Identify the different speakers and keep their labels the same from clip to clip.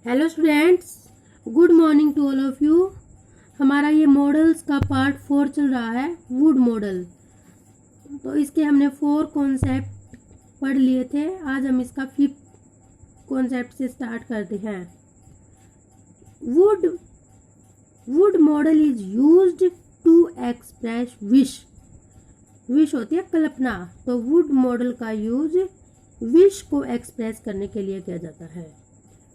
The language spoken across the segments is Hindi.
Speaker 1: Hello students, good morning to all of you. हमारा ये मॉडल्स का पार्ट 4 चल रहा है, वुड मॉडल। तो इसके हमने 4 कॉन्सेप्ट पढ़ लिए थे। आज हम इसका 5th कॉन्सेप्ट से स्टार्ट करते हैं। Would modal is used to express wish. Wish होती है कल्पना, तो वुड मॉडल का यूज विश को एक्सप्रेस करने के लिए किया जाता है।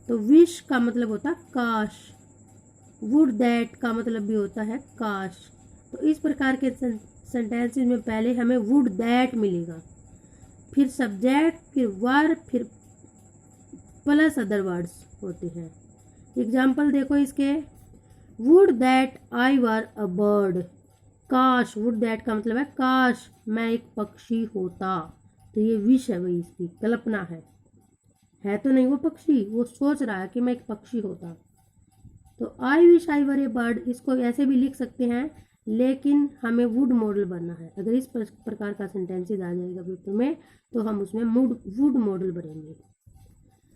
Speaker 1: तो विश का मतलब होता है काश, वुड दैट का मतलब भी होता है काश। तो इस प्रकार के सेंटेंसेस में पहले हमें वुड दैट मिलेगा, फिर सब्जेक्ट, फिर वर्ब, फिर प्लस अदर वर्ड्स होते हैं। एग्जाम्पल देखो इसके, would that I were a bird. काश, वुड दैट का मतलब है काश मैं एक पक्षी होता। तो ये विश है भाई, इसकी कल्पना है तो नहीं वो पक्षी, वो सोच रहा है कि मैं एक पक्षी होता। तो I wish I were A bird, इसको ऐसे भी लिख सकते हैं, लेकिन हमें वुड मॉडल बनना है। अगर इस प्रकार का सेंटेंसेस आ जाएगा पेपर में तो हम उसमें वुड मॉडल बनेंगे।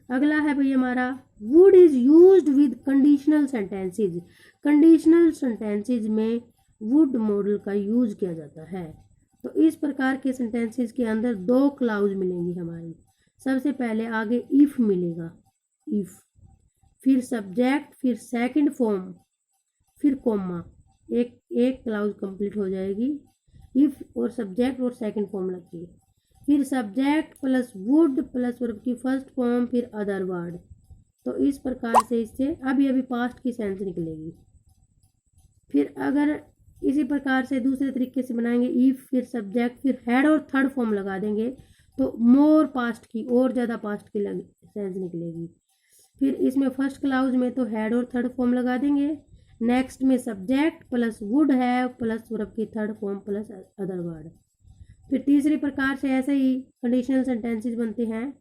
Speaker 1: अगला है भाई हमारा, would is used with conditional sentences. Conditional sentences में वुड मॉडल का यूज किया जाता है। तो इस प्रकार के सेंटेंसेज के अंदर 2 क्लाउज मिलेंगी हमारी। सबसे पहले आगे इफ मिलेगा, इफ, फिर सब्जेक्ट, फिर सेकंड फॉर्म, फिर कॉमा, एक क्लाउज कंप्लीट हो जाएगी। इफ और सब्जेक्ट और सेकंड फॉर्म लगी, फिर subject plus would plus verb की फर्स्ट फॉर्म, फिर अदर वर्ड। तो इस प्रकार से इससे अभी पास्ट की सेंस निकलेगी। फिर अगर इसी प्रकार से दूसरे तरीके से बनाएंगे, इफ फिर सब्जेक्ट फिर हेड और थर्ड फॉर्म लगा देंगे तो मोर पास्ट की, और ज़्यादा पास्ट की सेंस निकलेगी। फिर इसमें फर्स्ट क्लाउज में तो हेड और थर्ड फॉर्म लगा देंगे, नेक्स्ट में सब्जेक्ट प्लस वुड है प्लस वर्ब की third form plus other word. फिर तीसरी प्रकार से ऐसे ही कंडीशनल सेंटेंसेस बनते हैं,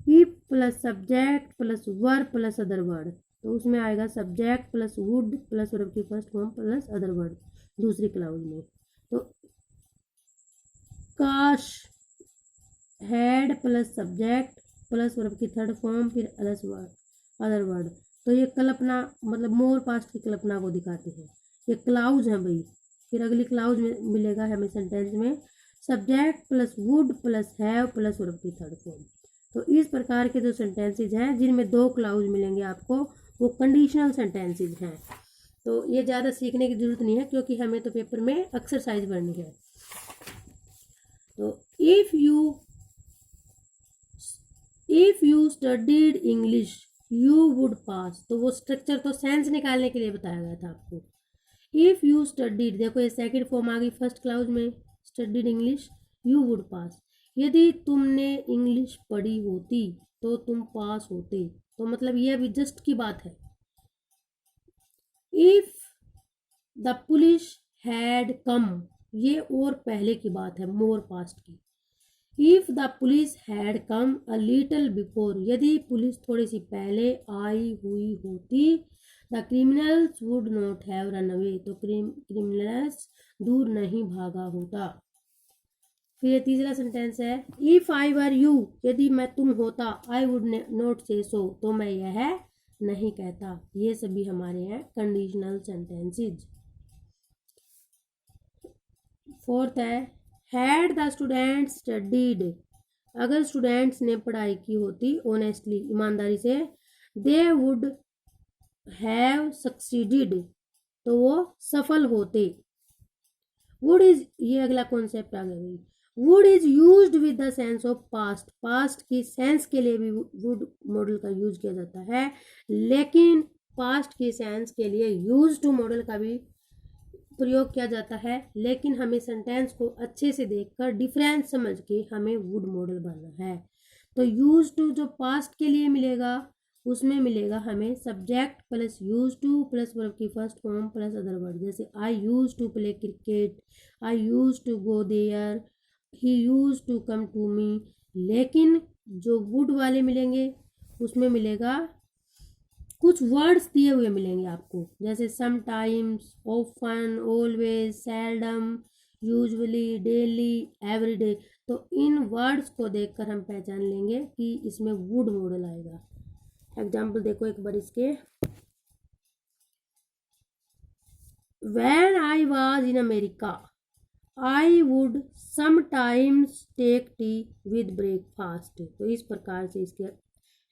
Speaker 1: if plus subject plus verb plus other word. तो उसमें आएगा subject plus would plus verb की first form plus other word दूसरी क्लाउज में। तो काश, had plus subject plus verb की थर्ड फॉर्म फिर अदर वर्ड। तो ये कल्पना मतलब मोर पास्ट की कल्पना को दिखाते हैं। ये क्लाउज है भाई। फिर अगली क्लाउज में मिलेगा हमें सेंटेंस में subject plus would plus have plus verb की थर्ड फॉर्म। तो इस प्रकार के जो सेंटेंसेज हैं जिनमें 2 क्लाउज मिलेंगे आपको, वो कंडीशनल सेंटेंसेज हैं। तो ये ज़्यादा सीखने की जरूरत नहीं है, क्योंकि हमें तो पेपर में एक्सरसाइज करनी है। तो if you studied English you would पास। तो वो स्ट्रक्चर तो सेंस निकालने के लिए बताया गया था आपको। इफ यू स्टडीड, देखो ये सेकंड फॉर्म आ गई फर्स्ट क्लाउज में, स्टडीड इंग्लिश यू वुड पास। यदि तुमने इंग्लिश पढ़ी होती तो तुम पास होते। तो मतलब ये अभी जस्ट की बात है। If the police had come, ये और पहले की बात है, मोर पास्ट की। If the police had come a little before, यदि पुलिस थोड़ी सी पहले आई हुई होती, the criminals would not have run away, तो क्रिमिनल्स दूर नहीं भागा होता। फिर तीसरा सेंटेंस है, इफ आई वर यू, यदि मैं तुम होता, आई वुड नॉट से सो, तो मैं यह नहीं कहता। ये सभी हमारे हैं कंडीशनल सेंटेंसेज। फोर्थ है, हैड द स्टूडेंट स्टडीड, अगर स्टूडेंट्स ने पढ़ाई की होती ऑनेस्टली, ईमानदारी से, दे वुड हैव सक्सीडेड, तो वो सफल होते। वुड इज, ये अगला कॉन्सेप्ट आ गया भाई, would is used with the sense of past, past की सेंस के लिए भी वुड मॉडल का यूज किया जाता है, लेकिन पास्ट की सेंस के लिए यूज टू मॉडल का भी प्रयोग किया जाता है। लेकिन हमें सेंटेंस को अच्छे से देखकर डिफरेंस समझ के हमें वुड मॉडल बनना है। तो यूज टू जो पास्ट के लिए मिलेगा, उसमें मिलेगा हमें subject plus use to plus verb की first form plus other word. जैसे I use to play cricket, I use to go there, he use to come to me. लेकिन जो वुड वाले मिलेंगे उसमें मिलेगा कुछ वर्ड्स दिए हुए मिलेंगे आपको, जैसे sometimes, often, always, seldom, usually, daily, everyday. तो इन वर्ड्स को देखकर हम पहचान लेंगे कि इसमें वुड मॉडल आएगा। एग्जाम्पल देखो एक बार इसके। When I was in America, I would sometimes take tea with breakfast। तो इस प्रकार से इसके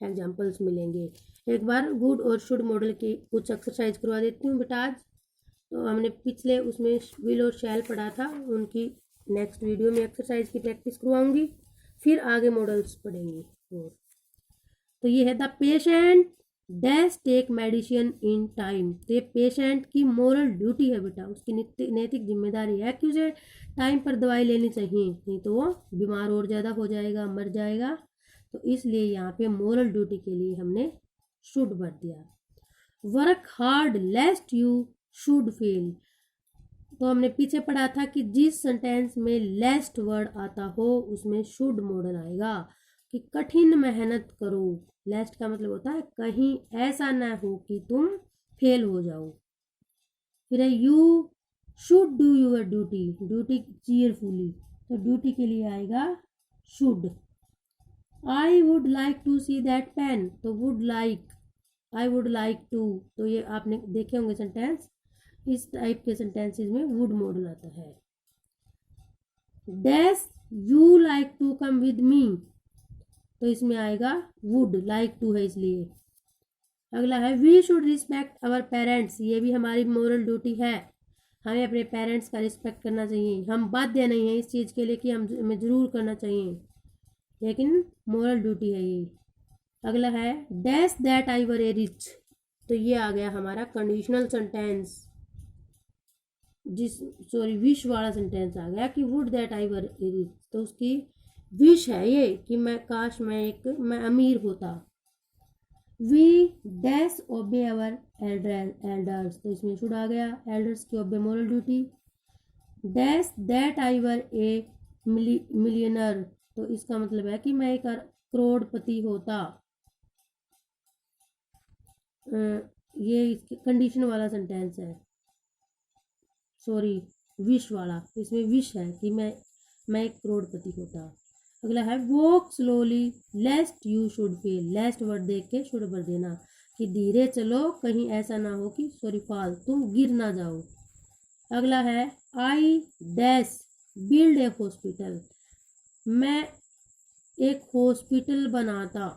Speaker 1: एग्जाम्पल्स मिलेंगे। एक बार वुड और शुड मॉडल की कुछ एक्सरसाइज करवा देती हूँ बेटा आज। तो हमने पिछले उसमें विल और शैल पढ़ा था, उनकी नेक्स्ट वीडियो में एक्सरसाइज की प्रैक्टिस करवाऊंगी, फिर आगे मॉडल्स पढ़ेंगे। और तो ये है the patient dash take medicine in time. तो ये पेशेंट की मोरल ड्यूटी है बेटा, उसकी नैतिक जिम्मेदारी है कि उसे टाइम पर दवाई लेनी चाहिए, नहीं तो वो बीमार और ज़्यादा हो जाएगा, मर जाएगा। तो इसलिए यहाँ पे मोरल ड्यूटी के लिए हमने शुड भर दिया। Work hard लेस्ट you should fail. तो हमने पीछे पढ़ा था कि जिस सेंटेंस में लेस्ट वर्ड आता हो उसमें शुड मॉडल आएगा, कि कठिन मेहनत करो। लेस्ट का मतलब होता है कहीं ऐसा ना हो कि तुम फेल हो जाओ। फिर है you should do your duty, duty cheerfully, तो ड्यूटी के लिए आएगा should. I would like to see that pen, तो would like, I would like to, तो ये आपने देखे होंगे सेंटेंस, इस टाइप के सेंटेंसेस में वुड मॉडल आता है। Dash you like to come with me, तो इसमें आएगा वुड, लाइक टू है इसलिए। अगला है we should respect our parents, ये भी हमारी मोरल ड्यूटी है, हमें अपने पेरेंट्स का रिस्पेक्ट करना चाहिए। हम बाध्य नहीं है इस चीज़ के लिए कि हमें ज़रूर करना चाहिए, लेकिन मोरल ड्यूटी है ये। अगला है dash that I were A rich, तो ये आ गया हमारा कंडीशनल सेंटेंस, विश वाला सेंटेंस आ गया कि would that I were A rich, तो उसकी विश है ये कि मैं अमीर होता। वी डैश ओबे अवर एल्डर्स, तो इसमें शुड आ गया, एल्डर्स की obey moral duty. Dash that I were a millionaire, तो इसका मतलब है कि मैं एक करोड़पति होता। ये इसकी कंडीशन वाला सेंटेंस है, सॉरी विश वाला, इसमें विश है कि मैं एक करोड़पति होता। अगला है walk slowly lest you should fall, lest word देख के शुड भर देना कि धीरे चलो कहीं ऐसा ना हो कि फॉल, तुम गिर ना जाओ। अगला है I dash build a hospital, मैं एक हॉस्पिटल बनाता।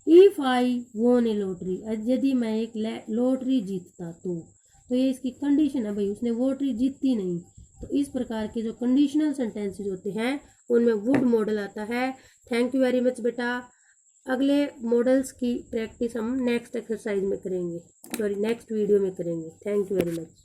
Speaker 1: इफ आई वोन ए लॉटरी, यदि मैं एक लॉटरी जीतता तो ये इसकी कंडीशन है, भाई उसने लॉटरी जीती नहीं। तो इस प्रकार के जो कंडीशनल सेंटेंसेस होते हैं उनमें वुड मॉडल आता है। थैंक यू वेरी मच बेटा। अगले मॉडल्स की प्रैक्टिस हम नेक्स्ट एक्सरसाइज में करेंगे, सॉरी नेक्स्ट वीडियो में करेंगे। Thank you very much.